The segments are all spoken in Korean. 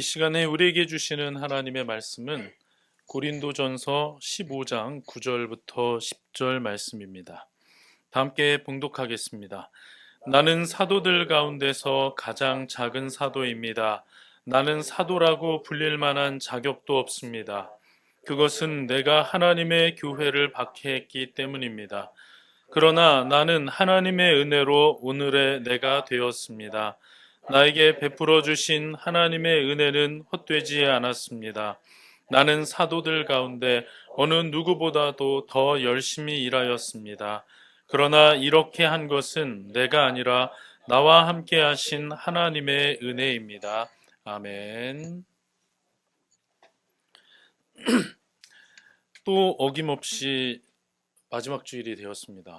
시간에 우리에게 주시는 하나님의 말씀은 고린도전서 15장 9절부터 10절 말씀입니다. 다 함께 봉독하겠습니다. 나는 사도들 가운데서 가장 작은 사도입니다. 나는 사도라고 불릴 만한 자격도 없습니다. 그것은 내가 하나님의 교회를 박해했기 때문입니다. 그러나 나는 하나님의 은혜로 오늘의 내가 되었습니다. 나에게 베풀어 주신 하나님의 은혜는 헛되지 않았습니다. 나는 사도들 가운데 어느 누구보다도 더 열심히 일하였습니다. 그러나 이렇게 한 것은 내가 아니라 나와 함께 하신 하나님의 은혜입니다. 아멘. 또 어김없이 마지막 주일이 되었습니다.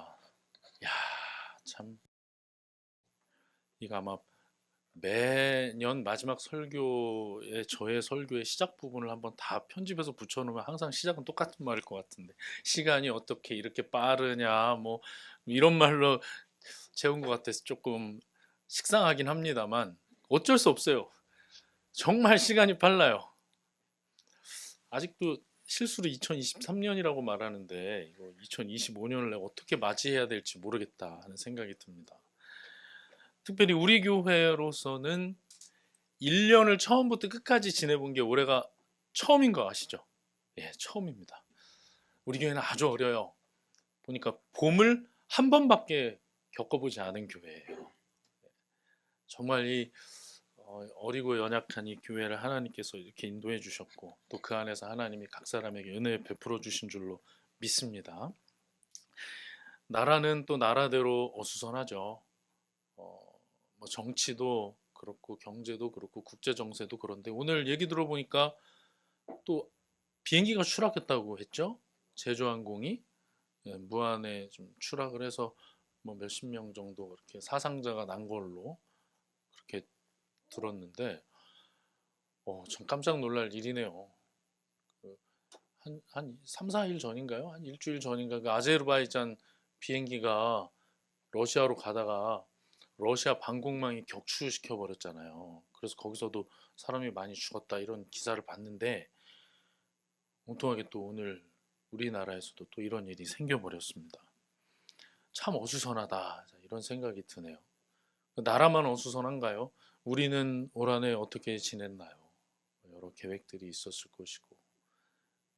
야, 참 이거 아마 매년 마지막 설교에 저의 설교의 시작 부분을 한번 다 편집해서 붙여놓으면 항상 시작은 똑같은 말일 것 같은데 시간이 어떻게 이렇게 빠르냐 뭐 이런 말로 채운 것 같아서 조금 식상하긴 합니다만 어쩔 수 없어요. 정말 시간이 빨라요. 아직도 실수로 2023년이라고 말하는데 이거 2025년을 내가 어떻게 맞이해야 될지 모르겠다 하는 생각이 듭니다. 특별히 우리 교회로서는 1년을 처음부터 끝까지 지내본 게 올해가 처음인 거 아시죠? 예, 처음입니다. 우리 교회는 아주 어려요. 보니까 봄을 한 번밖에 겪어보지 않은 교회예요. 정말 이 어리고 연약한 이 교회를 하나님께서 이렇게 인도해 주셨고 또 그 안에서 하나님이 각 사람에게 은혜 베풀어 주신 줄로 믿습니다. 나라는 또 나라대로 어수선하죠. 뭐 정치도 그렇고 경제도 그렇고 국제 정세도 그런데 오늘 얘기 들어보니까 또 비행기가 추락했다고 했죠. 제주항공이 무안에 좀 추락을 해서 뭐 몇십 명 정도 그렇게 사상자가 난 걸로 그렇게 들었는데 참 깜짝 놀랄 일이네요. 한 3, 4일 전인가요? 한 일주일 전인가 그 아제르바이잔 비행기가 러시아로 가다가 러시아 방공망이 격추시켜 버렸잖아요. 그래서 거기서도 사람이 많이 죽었다 이런 기사를 봤는데 엉뚱하게 또 오늘 우리나라에서도 또 이런 일이 생겨버렸습니다. 참 어수선하다 이런 생각이 드네요. 나라만 어수선한가요? 우리는 올 한해 어떻게 지냈나요? 여러 계획들이 있었을 것이고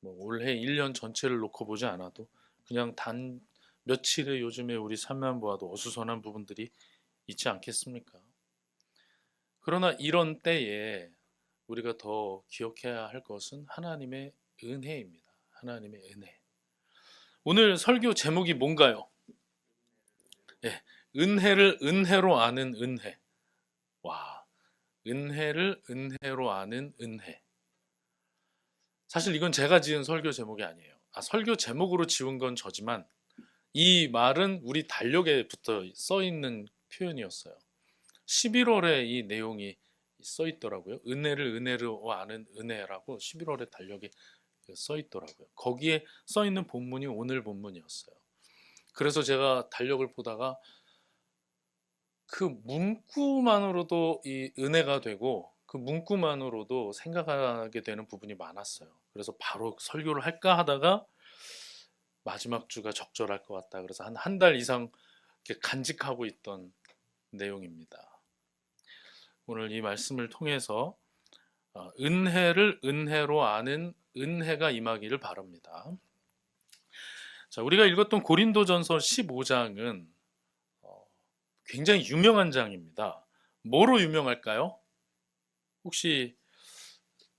뭐 올해 1년 전체를 놓고 보지 않아도 그냥 단 며칠의 요즘에 우리 삶만 보아도 어수선한 부분들이 있지 않겠습니까? 그러나 이런 때에 우리가 더 기억해야 할 것은 하나님의 은혜입니다. 하나님의 은혜. 오늘 설교 제목이 뭔가요? 예, 은혜를 은혜로 아는 은혜. 와, 은혜를 은혜로 아는 은혜. 사실 이건 제가 지은 설교 제목이 아니에요. 설교 제목으로 지은 건 저지만 이 말은 우리 달력에 붙어 써 있는 표현이었어요. 11월에 이 내용이 써 있더라고요. 은혜를 은혜로 아는 은혜라고 11월에 달력에 써 있더라고요. 거기에 써 있는 본문이 오늘 본문이었어요. 그래서 제가 달력을 보다가 그 문구만으로도 이 은혜가 되고 그 문구만으로도 생각하게 되는 부분이 많았어요. 그래서 바로 설교를 할까 하다가 마지막 주가 적절할 것 같다. 그래서 한 달 이상 이렇게 간직하고 있던 내용입니다. 오늘 이 말씀을 통해서 은혜를 은혜로 아는 은혜가 임하기를 바랍니다. 자, 우리가 읽었던 고린도전서 15장은 굉장히 유명한 장입니다. 뭐로 유명할까요? 혹시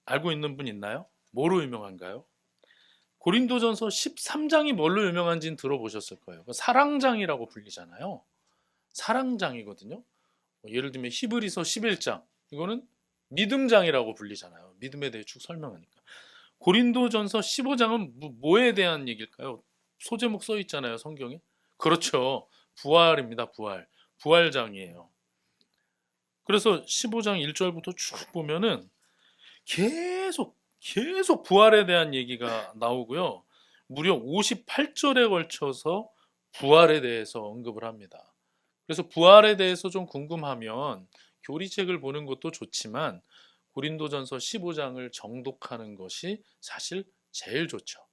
알고 있는 분 있나요? 뭐로 유명한가요? 고린도전서 13장이 뭘로 유명한지는 들어보셨을 거예요. 사랑장이라고 불리잖아요. 사랑장이거든요. 예를 들면 히브리서 11장 이거는 믿음장이라고 불리잖아요. 믿음에 대해 쭉 설명하니까. 고린도전서 15장은 뭐에 대한 얘기일까요? 소제목 써 있잖아요, 성경에. 그렇죠. 부활입니다. 부활. 부활장이에요. 그래서 15장 1절부터 쭉 보면은 계속 부활에 대한 얘기가 나오고요. 무려 58절에 걸쳐서 부활에 대해서 언급을 합니다. 그래서 부활에 대해서 좀 궁금하면 교리책을 보는 것도 좋지만 고린도전서 15장을 정독하는 것이 사실 제일 좋죠.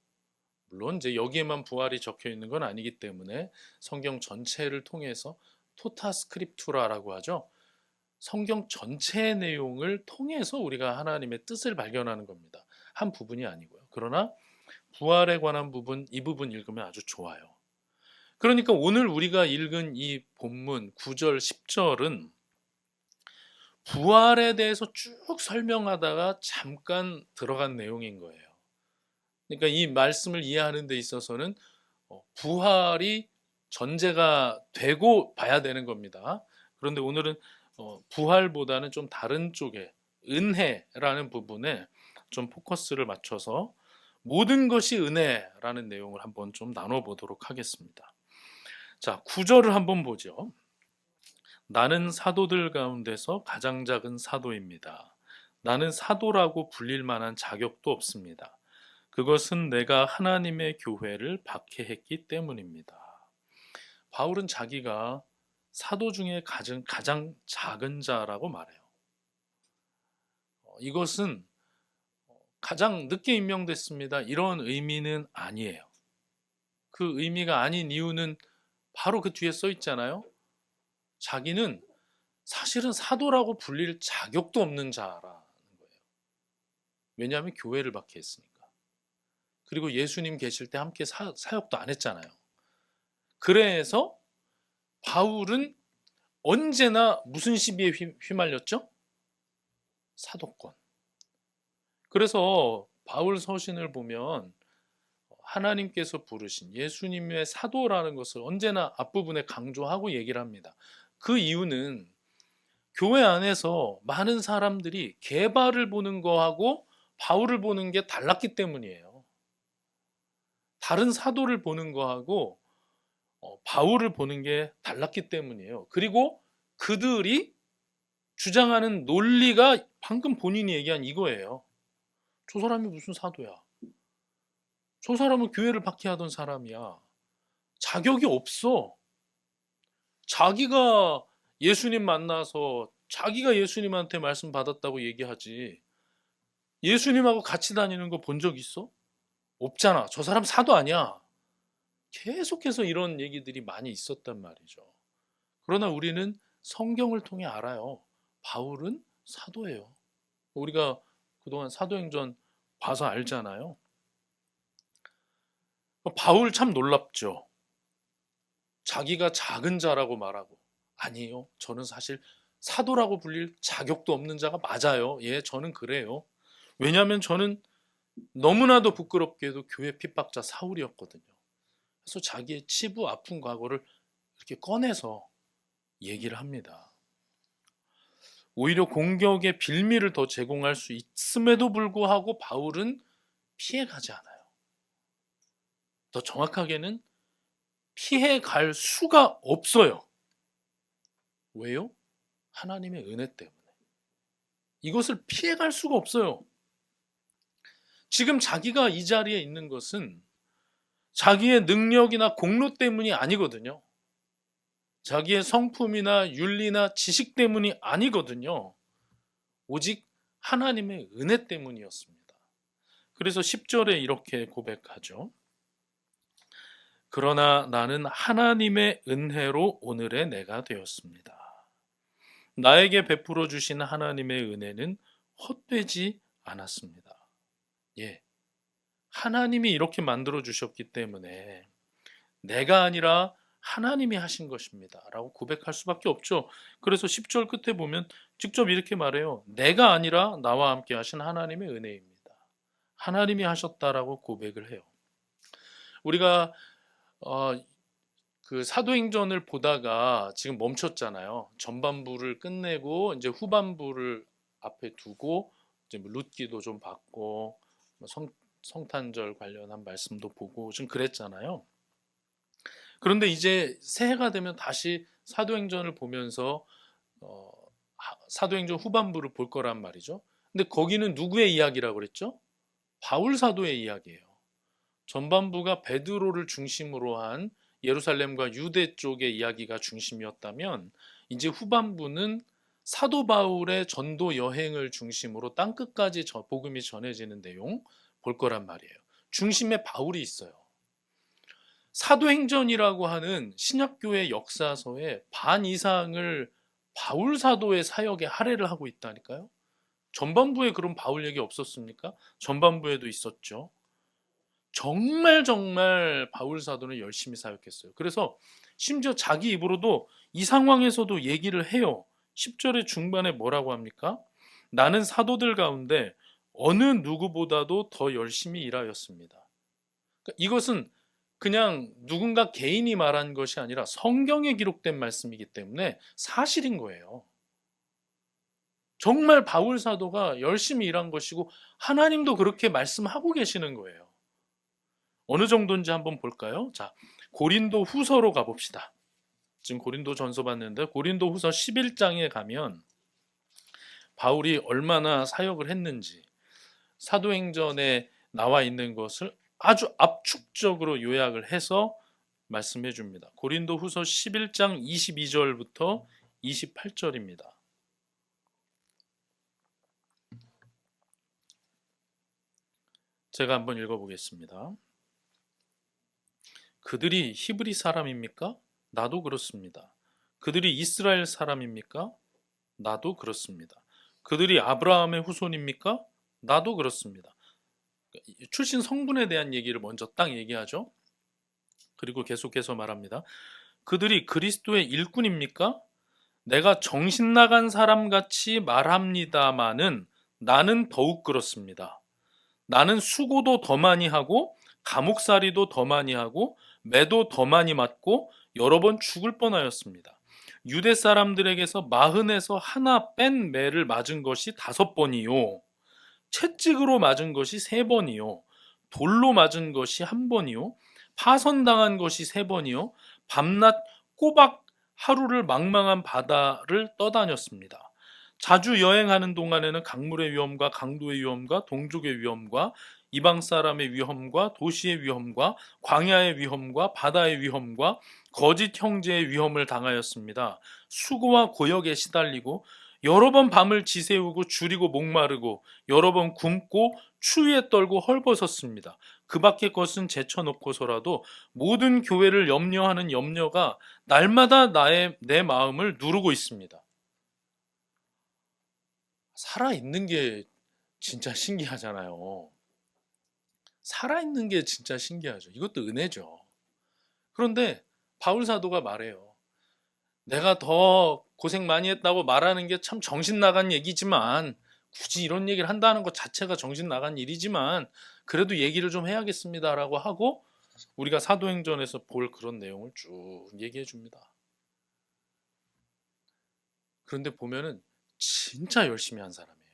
물론 이제 여기에만 부활이 적혀 있는 건 아니기 때문에 성경 전체를 통해서 토타 스크립투라라고 하죠. 성경 전체의 내용을 통해서 우리가 하나님의 뜻을 발견하는 겁니다. 한 부분이 아니고요. 그러나 부활에 관한 부분, 이 부분 읽으면 아주 좋아요. 그러니까 오늘 우리가 읽은 이 본문 9절, 10절은 부활에 대해서 쭉 설명하다가 잠깐 들어간 내용인 거예요. 그러니까 이 말씀을 이해하는 데 있어서는 부활이 전제가 되고 봐야 되는 겁니다. 그런데 오늘은 부활보다는 좀 다른 쪽에 은혜라는 부분에 좀 포커스를 맞춰서 모든 것이 은혜라는 내용을 한번 좀 나눠보도록 하겠습니다. 자, 9절을 한번 보죠. 나는 사도들 가운데서 가장 작은 사도입니다. 나는 사도라고 불릴 만한 자격도 없습니다. 그것은 내가 하나님의 교회를 박해했기 때문입니다. 바울은 자기가 사도 중에 가장 작은 자라고 말해요. 이것은 가장 늦게 임명됐습니다. 이런 의미는 아니에요. 그 의미가 아닌 이유는 바로 그 뒤에 써 있잖아요. 자기는 사실은 사도라고 불릴 자격도 없는 자라는 거예요. 왜냐하면 교회를 박해했으니까. 그리고 예수님 계실 때 함께 사역도 안 했잖아요. 그래서 바울은 언제나 무슨 시비에 휘말렸죠? 사도권. 그래서 바울 서신을 보면 하나님께서 부르신 예수님의 사도라는 것을 언제나 앞부분에 강조하고 얘기를 합니다. 그 이유는 교회 안에서 많은 사람들이 게바를 보는 거하고 바울을 보는 게 달랐기 때문이에요. 다른 사도를 보는 거하고 바울을 보는 게 달랐기 때문이에요. 그리고 그들이 주장하는 논리가 방금 본인이 얘기한 이거예요. 저 사람이 무슨 사도야? 저 사람은 교회를 박해하던 사람이야. 자격이 없어. 자기가 예수님 만나서 자기가 예수님한테 말씀 받았다고 얘기하지. 예수님하고 같이 다니는 거 본 적 있어? 없잖아. 저 사람 사도 아니야. 계속해서 이런 얘기들이 많이 있었단 말이죠. 그러나 우리는 성경을 통해 알아요. 바울은 사도예요. 우리가 그동안 사도행전 봐서 알잖아요. 바울 참 놀랍죠. 자기가 작은 자라고 말하고 아니에요. 저는 사실 사도라고 불릴 자격도 없는 자가 맞아요. 예, 저는 그래요. 왜냐하면 저는 너무나도 부끄럽게도 교회 핍박자 사울이었거든요. 그래서 자기의 치부 아픈 과거를 이렇게 꺼내서 얘기를 합니다. 오히려 공격의 빌미를 더 제공할 수 있음에도 불구하고 바울은 피해가지 않아요. 더 정확하게는 피해갈 수가 없어요. 왜요? 하나님의 은혜 때문에. 이것을 피해갈 수가 없어요. 지금 자기가 이 자리에 있는 것은 자기의 능력이나 공로 때문이 아니거든요. 자기의 성품이나 윤리나 지식 때문이 아니거든요. 오직 하나님의 은혜 때문이었습니다. 그래서 10절에 이렇게 고백하죠. 그러나 나는 하나님의 은혜로 오늘의 내가 되었습니다. 나에게 베풀어 주신 하나님의 은혜는 헛되지 않았습니다. 예. 하나님이 이렇게 만들어 주셨기 때문에 내가 아니라 하나님이 하신 것입니다. 라고 고백할 수밖에 없죠. 그래서 10절 끝에 보면 직접 이렇게 말해요. 내가 아니라 나와 함께 하신 하나님의 은혜입니다. 하나님이 하셨다라고 고백을 해요. 우리가 그 사도행전을 보다가 지금 멈췄잖아요. 전반부를 끝내고 이제 후반부를 앞에 두고 이제 뭐 룻기도 좀 받고 성탄절 관련한 말씀도 보고 좀 그랬잖아요. 그런데 이제 새해가 되면 다시 사도행전을 보면서 사도행전 후반부를 볼 거란 말이죠. 근데 거기는 누구의 이야기라고 그랬죠? 바울 사도의 이야기예요. 전반부가 베드로를 중심으로 한 예루살렘과 유대 쪽의 이야기가 중심이었다면 이제 후반부는 사도 바울의 전도 여행을 중심으로 땅끝까지 복음이 전해지는 내용 볼 거란 말이에요. 중심에 바울이 있어요. 사도행전이라고 하는 신약교회 역사서의 반 이상을 바울 사도의 사역에 할애를 하고 있다니까요. 전반부에 그럼 바울 얘기 없었습니까? 전반부에도 있었죠. 정말 바울 사도는 열심히 사역했어요. 그래서 심지어 자기 입으로도 이 상황에서도 얘기를 해요. 10절의 중반에 뭐라고 합니까? 나는 사도들 가운데 어느 누구보다도 더 열심히 일하였습니다. 그러니까 이것은 그냥 누군가 개인이 말한 것이 아니라 성경에 기록된 말씀이기 때문에 사실인 거예요. 정말 바울 사도가 열심히 일한 것이고 하나님도 그렇게 말씀하고 계시는 거예요. 어느 정도인지 한번 볼까요? 자, 고린도 후서로 가봅시다. 지금 고린도 전서 봤는데 고린도 후서 11장에 가면 바울이 얼마나 사역을 했는지 사도행전에 나와 있는 것을 아주 압축적으로 요약을 해서 말씀해 줍니다. 고린도 후서 11장 22절부터 28절입니다. 제가 한번 읽어보겠습니다. 그들이 히브리 사람입니까? 나도 그렇습니다. 그들이 이스라엘 사람입니까? 나도 그렇습니다. 그들이 아브라함의 후손입니까? 나도 그렇습니다. 출신 성분에 대한 얘기를 먼저 딱 얘기하죠. 그리고 계속해서 말합니다. 그들이 그리스도의 일꾼입니까? 내가 정신 나간 사람같이 말합니다마는 나는 더욱 그렇습니다. 나는 수고도 더 많이 하고 감옥살이도 더 많이 하고 매도 더 많이 맞고 여러 번 죽을 뻔하였습니다. 유대 사람들에게서 40에서 하나 뺀 매를 맞은 것이 5번이요. 채찍으로 맞은 것이 3번이요. 돌로 맞은 것이 1번이요. 파선당한 것이 3번이요. 밤낮 꼬박 하루를 망망한 바다를 떠다녔습니다. 자주 여행하는 동안에는 강물의 위험과 강도의 위험과 동족의 위험과 이방 사람의 위험과 도시의 위험과 광야의 위험과 바다의 위험과 거짓 형제의 위험을 당하였습니다. 수고와 고역에 시달리고 여러 번 밤을 지새우고 줄이고 목마르고 여러 번 굶고 추위에 떨고 헐벗었습니다. 그 밖의 것은 제쳐놓고서라도 모든 교회를 염려하는 염려가 날마다 내 마음을 누르고 있습니다. 살아있는 게 진짜 신기하잖아요. 살아있는 게 진짜 신기하죠. 이것도 은혜죠. 그런데 바울 사도가 말해요. 내가 더 고생 많이 했다고 말하는 게 참 정신 나간 얘기지만 굳이 이런 얘기를 한다는 것 자체가 정신 나간 일이지만 그래도 얘기를 좀 해야겠습니다라고 하고 우리가 사도행전에서 볼 그런 내용을 쭉 얘기해 줍니다. 그런데 보면은 진짜 열심히 한 사람이에요.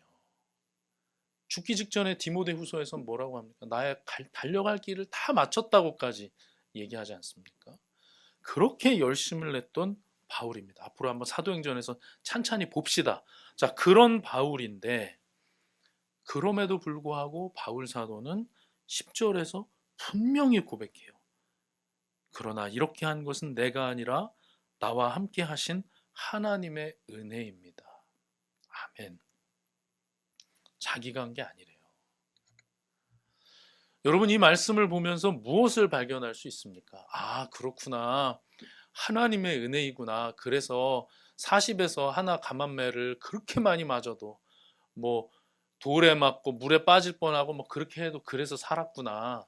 죽기 직전에 디모데후서에서 뭐라고 합니까? 나의 달려갈 길을 다 마쳤다고까지 얘기하지 않습니까? 그렇게 열심을 냈던 바울입니다. 앞으로 한번 사도행전에서 찬찬히 봅시다. 자, 그런 바울인데 그럼에도 불구하고 바울 사도는 10절에서 분명히 고백해요. 그러나 이렇게 한 것은 내가 아니라 나와 함께 하신 하나님의 은혜입니다. 아멘. 자기가 한 게 아니래요. 여러분 이 말씀을 보면서 무엇을 발견할 수 있습니까? 아, 그렇구나. 하나님의 은혜이구나. 그래서 40에서 하나 감한매를 그렇게 많이 맞아도 뭐 돌에 맞고 물에 빠질 뻔하고 뭐 그렇게 해도 그래서 살았구나.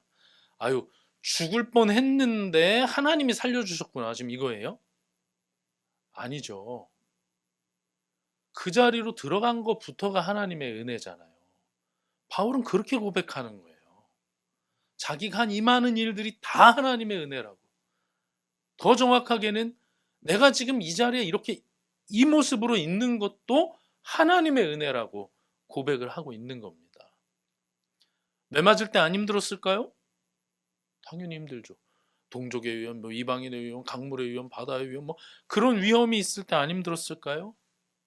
아유, 죽을 뻔했는데 하나님이 살려주셨구나. 지금 이거예요? 아니죠. 그 자리로 들어간 것부터가 하나님의 은혜잖아요. 바울은 그렇게 고백하는 거예요. 자기가 한 이 많은 일들이 다 하나님의 은혜라고. 더 정확하게는 내가 지금 이 자리에 이렇게 이 모습으로 있는 것도 하나님의 은혜라고 고백을 하고 있는 겁니다. 매 맞을 때 안 힘들었을까요? 당연히 힘들죠. 동족의 위험, 뭐 이방인의 위험, 강물의 위험, 바다의 위험, 뭐 그런 위험이 있을 때 안 힘들었을까요?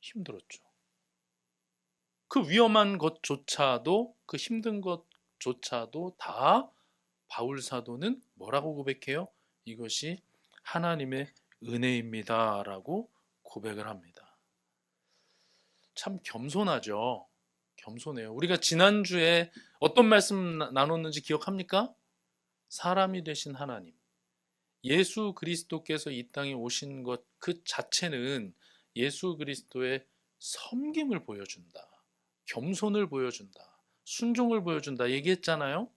힘들었죠. 그 위험한 것조차도 그 힘든 것조차도 다 바울 사도는 뭐라고 고백해요? 이것이 하나님의 은혜입니다라고 고백을 합니다. 참 겸손하죠. 겸손해요. 우리가 지난주에 어떤 말씀 나눴는지 기억합니까? 사람이 되신 하나님, 예수 그리스도께서 이 땅에 오신 것 그 자체는 예수 그리스도의 섬김을 보여준다. 겸손을 보여준다. 순종을 보여준다 얘기했잖아요.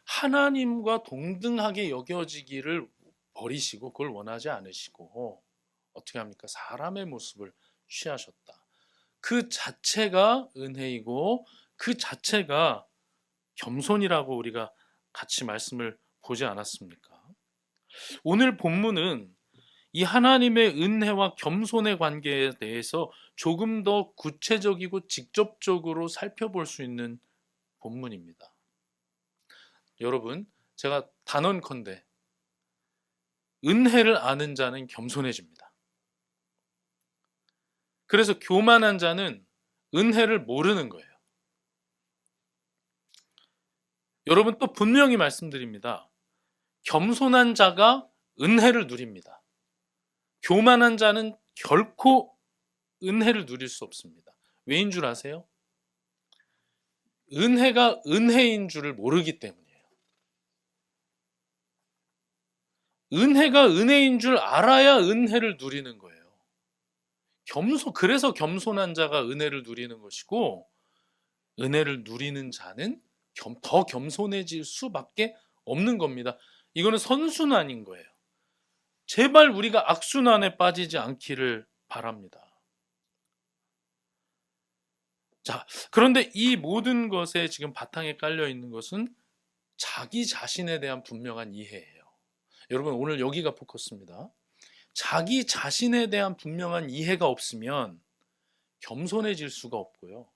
하나님과 동등하게 여겨지기를 버리시고 그걸 원하지 않으시고 어떻게 합니까? 사람의 모습을 취하셨다. 그 자체가 은혜이고 그 자체가 겸손이라고 우리가 같이 말씀을 보지 않았습니까? 오늘 본문은 이 하나님의 은혜와 겸손의 관계에 대해서 조금 더 구체적이고 직접적으로 살펴볼 수 있는 본문입니다. 여러분, 제가 단언컨대 은혜를 아는 자는 겸손해집니다. 그래서 교만한 자는 은혜를 모르는 거예요. 여러분, 또 분명히 말씀드립니다. 겸손한 자가 은혜를 누립니다. 교만한 자는 결코 은혜를 누릴 수 없습니다. 왜인 줄 아세요? 은혜가 은혜인 줄을 모르기 때문이에요. 은혜가 은혜인 줄 알아야 은혜를 누리는 거예요. 그래서 겸손한 자가 은혜를 누리는 것이고, 은혜를 누리는 자는 더 겸손해질 수밖에 없는 겁니다. 이거는 선순환인 거예요. 제발 우리가 악순환에 빠지지 않기를 바랍니다. 자, 그런데 이 모든 것에 지금 바탕에 깔려 있는 것은 자기 자신에 대한 분명한 이해예요. 여러분, 오늘 여기가 포커스입니다. 자기 자신에 대한 분명한 이해가 없으면 겸손해질 수가 없고요.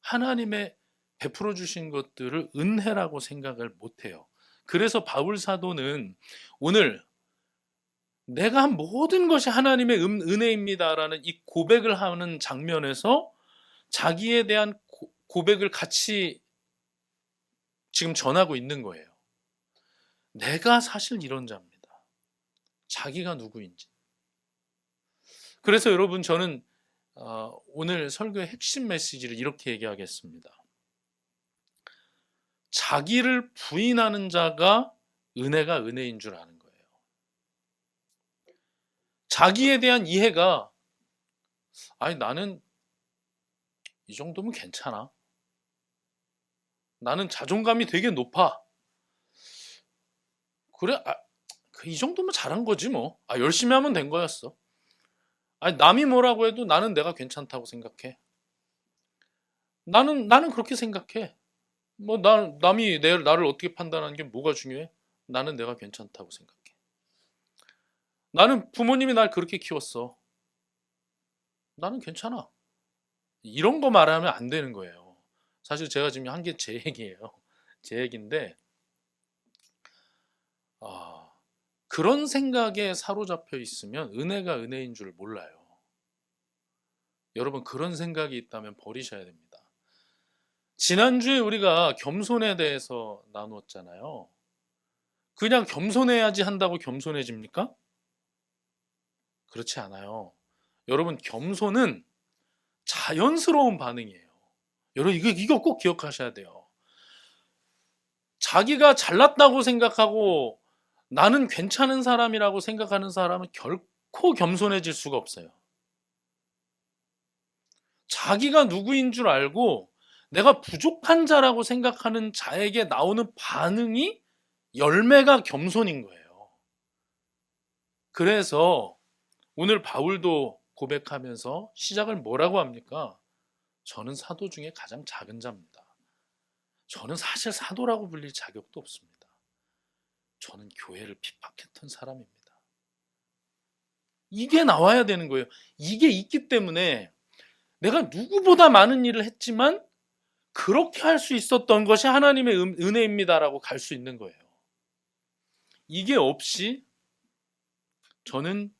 하나님의 베풀어 주신 것들을 은혜라고 생각을 못해요. 그래서 바울 사도는 오늘 내가 한 모든 것이 하나님의 은혜입니다라는 이 고백을 하는 장면에서 자기에 대한 고백을 같이 지금 전하고 있는 거예요. 내가 사실 이런 자입니다. 자기가 누구인지. 그래서 여러분, 저는 오늘 설교의 핵심 메시지를 이렇게 얘기하겠습니다. 자기를 부인하는 자가 은혜가 은혜인 줄 아는 거예요. 자기에 대한 이해가 아니 나는 이 정도면 괜찮아. 나는 자존감이 되게 높아. 그래, 이 정도면 잘한 거지 뭐. 열심히 하면 된 거였어. 남이 뭐라고 해도 나는 내가 괜찮다고 생각해. 나는 그렇게 생각해. 뭐 남이 나를 어떻게 판단하는 게 뭐가 중요해? 나는 내가 괜찮다고 생각해. 나는 부모님이 날 그렇게 키웠어. 나는 괜찮아. 이런 거 말하면 안 되는 거예요. 사실 제가 지금 한 게 제 얘기예요. 제 얘기인데 그런 생각에 사로잡혀 있으면 은혜가 은혜인 줄 몰라요. 여러분, 그런 생각이 있다면 버리셔야 됩니다. 지난주에 우리가 겸손에 대해서 나누었잖아요. 그냥 겸손해야지 한다고 겸손해집니까? 그렇지 않아요. 여러분, 겸손은 자연스러운 반응이에요. 여러분, 이거 꼭 기억하셔야 돼요. 자기가 잘났다고 생각하고 나는 괜찮은 사람이라고 생각하는 사람은 결코 겸손해질 수가 없어요. 자기가 누구인 줄 알고 내가 부족한 자라고 생각하는 자에게 나오는 반응이 열매가 겸손인 거예요. 그래서 오늘 바울도 고백하면서 시작을 뭐라고 합니까? 저는 사도 중에 가장 작은 자입니다. 저는 사실 사도라고 불릴 자격도 없습니다. 저는 교회를 핍박했던 사람입니다. 이게 나와야 되는 거예요. 이게 있기 때문에 내가 누구보다 많은 일을 했지만 그렇게 할 수 있었던 것이 하나님의 은혜입니다라고 갈 수 있는 거예요. 이게 없이 저는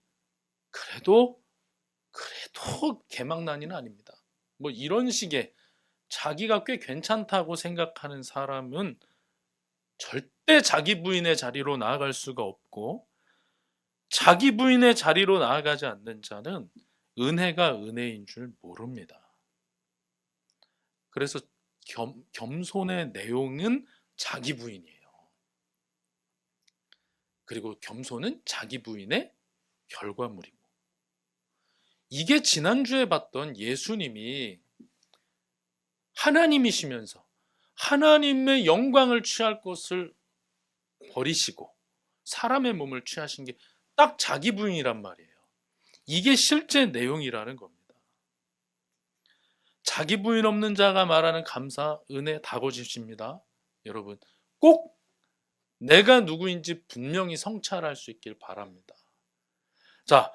그래도 개망난이는 아닙니다. 뭐 이런 식의 자기가 꽤 괜찮다고 생각하는 사람은 절대 자기 부인의 자리로 나아갈 수가 없고, 자기 부인의 자리로 나아가지 않는 자는 은혜가 은혜인 줄 모릅니다. 그래서 겸손의 내용은 자기 부인이에요. 그리고 겸손은 자기 부인의 결과물이고. 이게 지난주에 봤던 예수님이 하나님이시면서 하나님의 영광을 취할 것을 버리시고 사람의 몸을 취하신 게 딱 자기 부인이란 말이에요. 이게 실제 내용이라는 겁니다. 자기 부인 없는 자가 말하는 감사, 은혜 다거짓입니다. 여러분, 꼭 내가 누구인지 분명히 성찰할 수 있길 바랍니다. 자,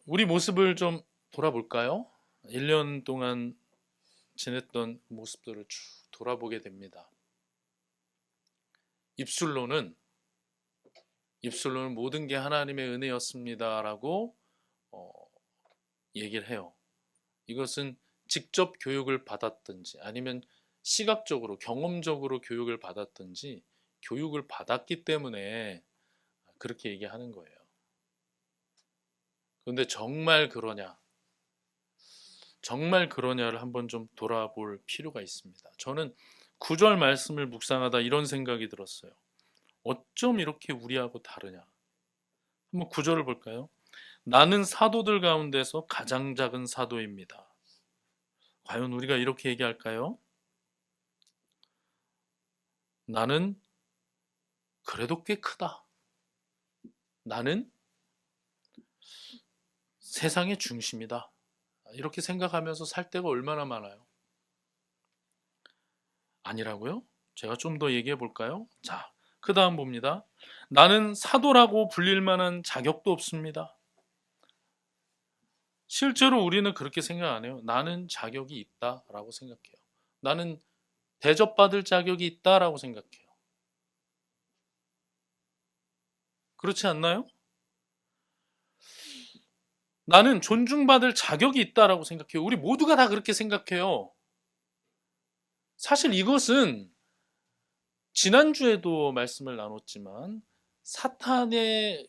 우리 모습을 좀 돌아볼까요? 1년 동안 지냈던 모습들을 쭉 돌아보게 됩니다. 입술로는 모든 게 하나님의 은혜였습니다라고 얘기를 해요. 이것은 직접 교육을 받았든지 아니면 시각적으로 경험적으로 교육을 받았든지 교육을 받았기 때문에 그렇게 얘기하는 거예요. 그런데 정말 그러냐? 정말 그러냐를 한번 좀 돌아볼 필요가 있습니다. 저는 9절 말씀을 묵상하다 이런 생각이 들었어요. 어쩜 이렇게 우리하고 다르냐? 한번 9절을 볼까요? 나는 사도들 가운데서 가장 작은 사도입니다. 과연 우리가 이렇게 얘기할까요? 나는 그래도 꽤 크다. 나는 세상의 중심이다. 이렇게 생각하면서 살 때가 얼마나 많아요? 아니라고요? 제가 좀 더 얘기해 볼까요? 자, 그 다음 봅니다. 나는 사도라고 불릴 만한 자격도 없습니다. 실제로 우리는 그렇게 생각 안 해요. 나는 자격이 있다라고 생각해요. 나는 대접받을 자격이 있다라고 생각해요. 그렇지 않나요? 나는 존중받을 자격이 있다라고 생각해요. 우리 모두가 다 그렇게 생각해요. 사실 이것은 지난주에도 말씀을 나눴지만 사탄의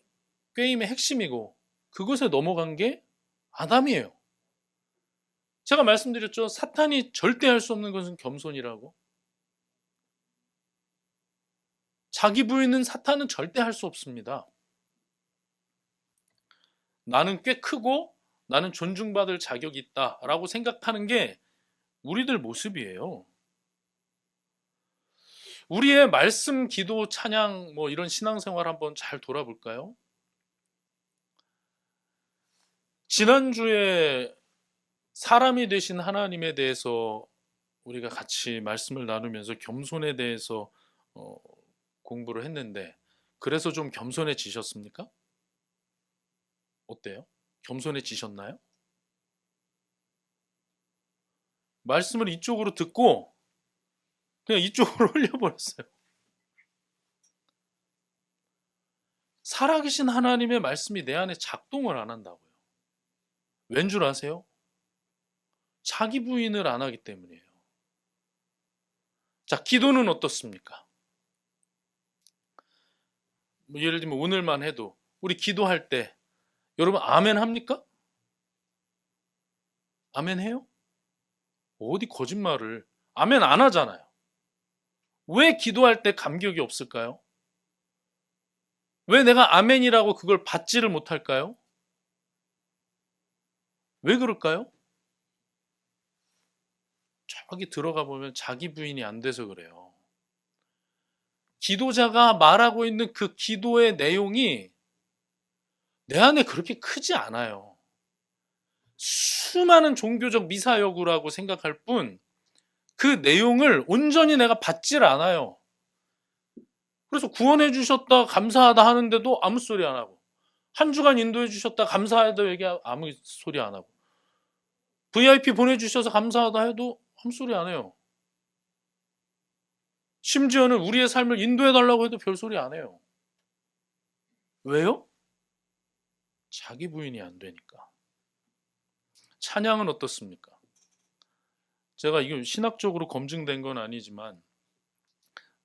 꾀임의 핵심이고 그것에 넘어간 게 아담이에요. 제가 말씀드렸죠. 사탄이 절대 할 수 없는 것은 겸손이라고. 자기 부인은 사탄은 절대 할 수 없습니다. 나는 꽤 크고 나는 존중받을 자격이 있다라고 생각하는 게 우리들 모습이에요. 우리의 말씀, 기도, 찬양 뭐 이런 신앙생활 한번 잘 돌아볼까요? 지난주에 사람이 되신 하나님에 대해서 우리가 같이 말씀을 나누면서 겸손에 대해서 공부를 했는데 그래서 좀 겸손해지셨습니까? 어때요? 겸손해지셨나요? 말씀을 이쪽으로 듣고 그냥 이쪽으로 흘려버렸어요. 살아계신 하나님의 말씀이 내 안에 작동을 안 한다고요. 왠 줄 아세요? 자기 부인을 안 하기 때문이에요. 자, 기도는 어떻습니까? 뭐 예를 들면 오늘만 해도 우리 기도할 때 여러분 아멘 합니까? 아멘 해요? 어디 거짓말을 아멘 안 하잖아요. 왜 기도할 때 감격이 없을까요? 왜 내가 아멘이라고 그걸 받지를 못할까요? 왜 그럴까요? 저기 들어가 보면 자기 부인이 안 돼서 그래요. 기도자가 말하고 있는 그 기도의 내용이 내 안에 그렇게 크지 않아요. 수많은 종교적 미사여구라고 생각할 뿐 그 내용을 온전히 내가 받질 않아요. 그래서 구원해 주셨다 감사하다 하는데도 아무 소리 안 하고 한 주간 인도해 주셨다 감사하다 얘기 아무 소리 안 하고 VIP 보내주셔서 감사하다 해도 아무 소리 안 해요. 심지어는 우리의 삶을 인도해 달라고 해도 별소리 안 해요. 왜요? 자기 부인이 안 되니까. 찬양은 어떻습니까? 제가 이게 신학적으로 검증된 건 아니지만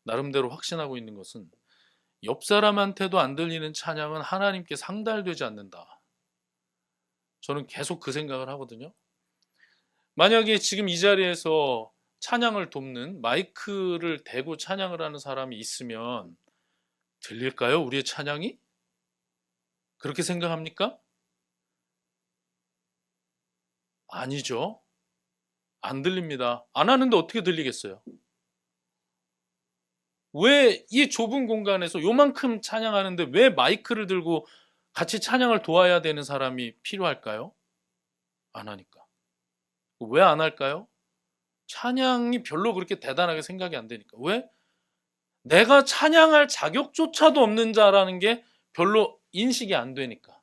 나름대로 확신하고 있는 것은 옆 사람한테도 안 들리는 찬양은 하나님께 상달되지 않는다. 저는 계속 그 생각을 하거든요. 만약에 지금 이 자리에서 찬양을 돕는 마이크를 대고 찬양을 하는 사람이 있으면 들릴까요? 우리의 찬양이? 그렇게 생각합니까? 아니죠. 안 들립니다. 안 하는데 어떻게 들리겠어요? 왜 이 좁은 공간에서 요만큼 찬양하는데 왜 마이크를 들고 같이 찬양을 도와야 되는 사람이 필요할까요? 안 하니까. 왜 안 할까요? 찬양이 별로 그렇게 대단하게 생각이 안 되니까. 왜? 내가 찬양할 자격조차도 없는 자라는 게 별로 인식이 안 되니까.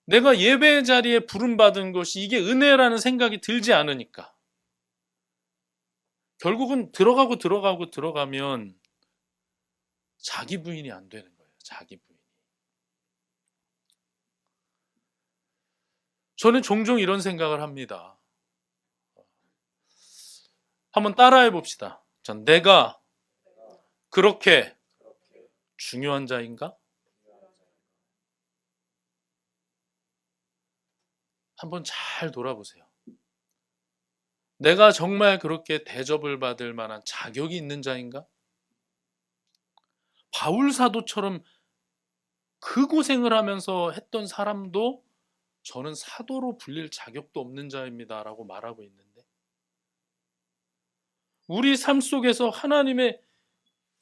내가 예배 자리에 부름받은 것이 이게 은혜라는 생각이 들지 않으니까. 결국은 들어가면 자기 부인이 안 되는 거예요. 자기 부인. 저는 종종 이런 생각을 합니다. 한번 따라해 봅시다. 전 내가 그렇게 중요한 자인가? 한번 잘 돌아보세요. 내가 정말 그렇게 대접을 받을 만한 자격이 있는 자인가? 바울 사도처럼 그 고생을 하면서 했던 사람도 저는 사도로 불릴 자격도 없는 자입니다라고 말하고 있는데, 우리 삶 속에서 하나님의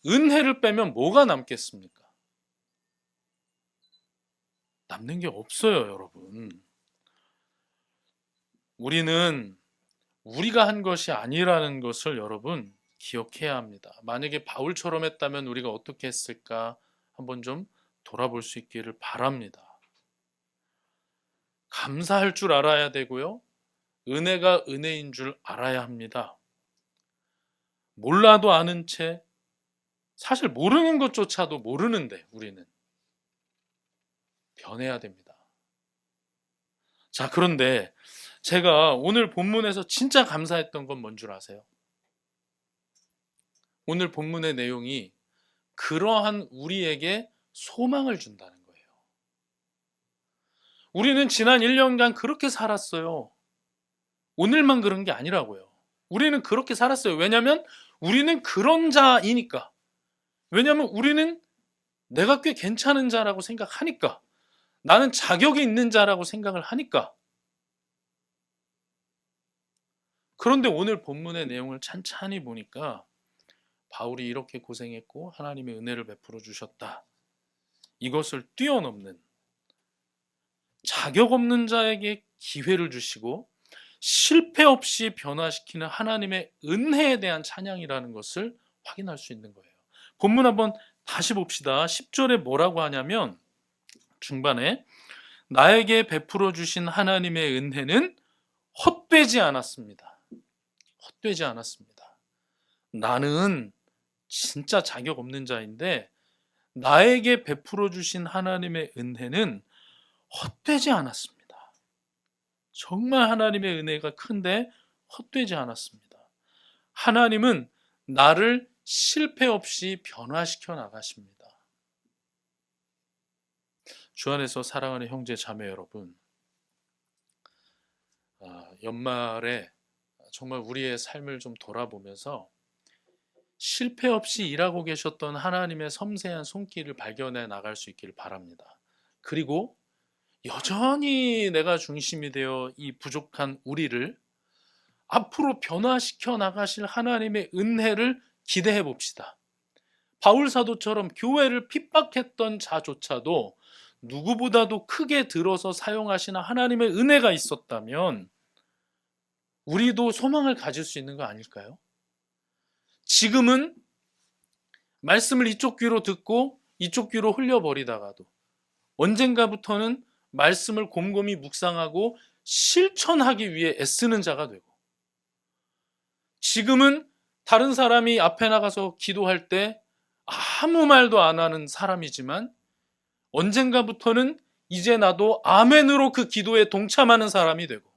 은혜를 빼면 뭐가 남겠습니까? 남는 게 없어요, 여러분. 우리는 우리가 한 것이 아니라는 것을 여러분 기억해야 합니다. 만약에 바울처럼 했다면 우리가 어떻게 했을까 한번 좀 돌아볼 수 있기를 바랍니다. 감사할 줄 알아야 되고요. 은혜가 은혜인 줄 알아야 합니다. 몰라도 아는 채, 사실 모르는 것조차도 모르는데 우리는 변해야 됩니다. 자, 그런데 제가 오늘 본문에서 진짜 감사했던 건 뭔 줄 아세요? 오늘 본문의 내용이 그러한 우리에게 소망을 준다는 거예요. 우리는 지난 1년간 그렇게 살았어요. 오늘만 그런 게 아니라고요. 우리는 그렇게 살았어요. 왜냐하면 우리는 그런 자이니까. 왜냐하면 우리는 내가 꽤 괜찮은 자라고 생각하니까. 나는 자격이 있는 자라고 생각을 하니까. 그런데 오늘 본문의 내용을 찬찬히 보니까 바울이 이렇게 고생했고 하나님의 은혜를 베풀어 주셨다. 이것을 뛰어넘는, 자격 없는 자에게 기회를 주시고 실패 없이 변화시키는 하나님의 은혜에 대한 찬양이라는 것을 확인할 수 있는 거예요. 본문 한번 다시 봅시다. 10절에 뭐라고 하냐면 중반에 나에게 베풀어 주신 하나님의 은혜는 헛되지 않았습니다. 헛되지 않았습니다. 나는 진짜 자격 없는 자인데 나에게 베풀어 주신 하나님의 은혜는 헛되지 않았습니다. 정말 하나님의 은혜가 큰데 헛되지 않았습니다. 하나님은 나를 실패 없이 변화시켜 나가십니다. 주 안에서 사랑하는 형제 자매 여러분, 연말에 정말 우리의 삶을 좀 돌아보면서 실패 없이 일하고 계셨던 하나님의 섬세한 손길을 발견해 나갈 수 있기를 바랍니다. 그리고 여전히 내가 중심이 되어 이 부족한 우리를 앞으로 변화시켜 나가실 하나님의 은혜를 기대해 봅시다. 바울 사도처럼 교회를 핍박했던 자조차도 누구보다도 크게 들어서 사용하시는 하나님의 은혜가 있었다면 우리도 소망을 가질 수 있는 거 아닐까요? 지금은 말씀을 이쪽 귀로 듣고 이쪽 귀로 흘려버리다가도 언젠가부터는 말씀을 곰곰이 묵상하고 실천하기 위해 애쓰는 자가 되고, 지금은 다른 사람이 앞에 나가서 기도할 때 아무 말도 안 하는 사람이지만 언젠가부터는 이제 나도 아멘으로 그 기도에 동참하는 사람이 되고,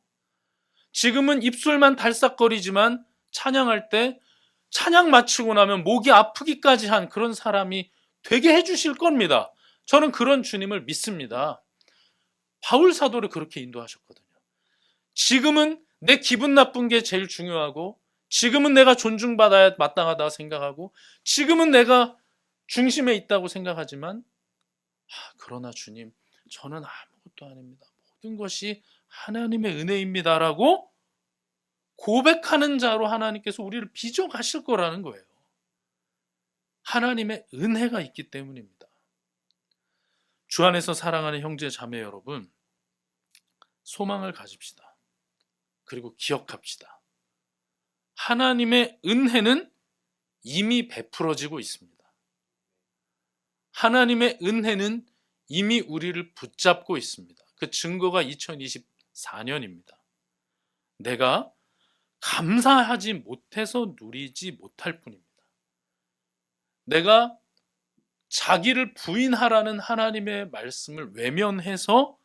지금은 입술만 달싹거리지만 찬양할 때 찬양 마치고 나면 목이 아프기까지 한 그런 사람이 되게 해주실 겁니다. 저는 그런 주님을 믿습니다. 바울 사도를 그렇게 인도하셨거든요. 지금은 내 기분 나쁜 게 제일 중요하고, 지금은 내가 존중받아야 마땅하다 생각하고, 지금은 내가 중심에 있다고 생각하지만, 그러나 주님, 저는 아무것도 아닙니다. 모든 것이 하나님의 은혜입니다라고 고백하는 자로 하나님께서 우리를 빚어가실 거라는 거예요. 하나님의 은혜가 있기 때문입니다. 주 안에서 사랑하는 형제 자매 여러분, 소망을 가집시다. 그리고 기억합시다. 하나님의 은혜는 이미 베풀어지고 있습니다. 하나님의 은혜는 이미 우리를 붙잡고 있습니다. 그 증거가 2024년입니다. 내가 감사하지 못해서 누리지 못할 뿐입니다. 내가 자기를 부인하라는 하나님의 말씀을 외면해서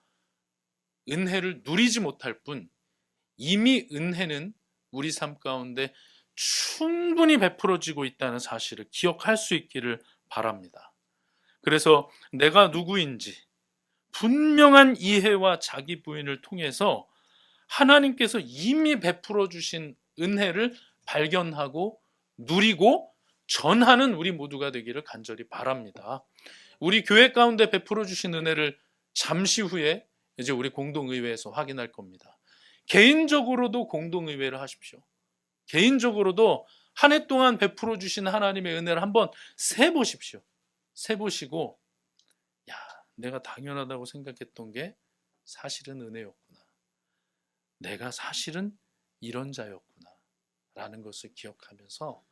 은혜를 누리지 못할 뿐, 이미 은혜는 우리 삶 가운데 충분히 베풀어지고 있다는 사실을 기억할 수 있기를 바랍니다. 그래서 내가 누구인지 분명한 이해와 자기 부인을 통해서 하나님께서 이미 베풀어 주신 은혜를 발견하고 누리고 전하는 우리 모두가 되기를 간절히 바랍니다. 우리 교회 가운데 베풀어 주신 은혜를 잠시 후에 이제 우리 공동의회에서 확인할 겁니다. 개인적으로도 공동의회를 하십시오. 개인적으로도 한 해 동안 베풀어 주신 하나님의 은혜를 한번 세보십시오. 세보시고, 야, 내가 당연하다고 생각했던 게 사실은 은혜였구나. 내가 사실은 이런 자였구나 라는 것을 기억하면서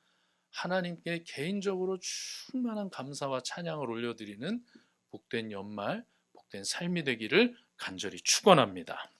하나님께 개인적으로 충만한 감사와 찬양을 올려드리는 복된 연말, 복된 삶이 되기를 간절히 축원합니다.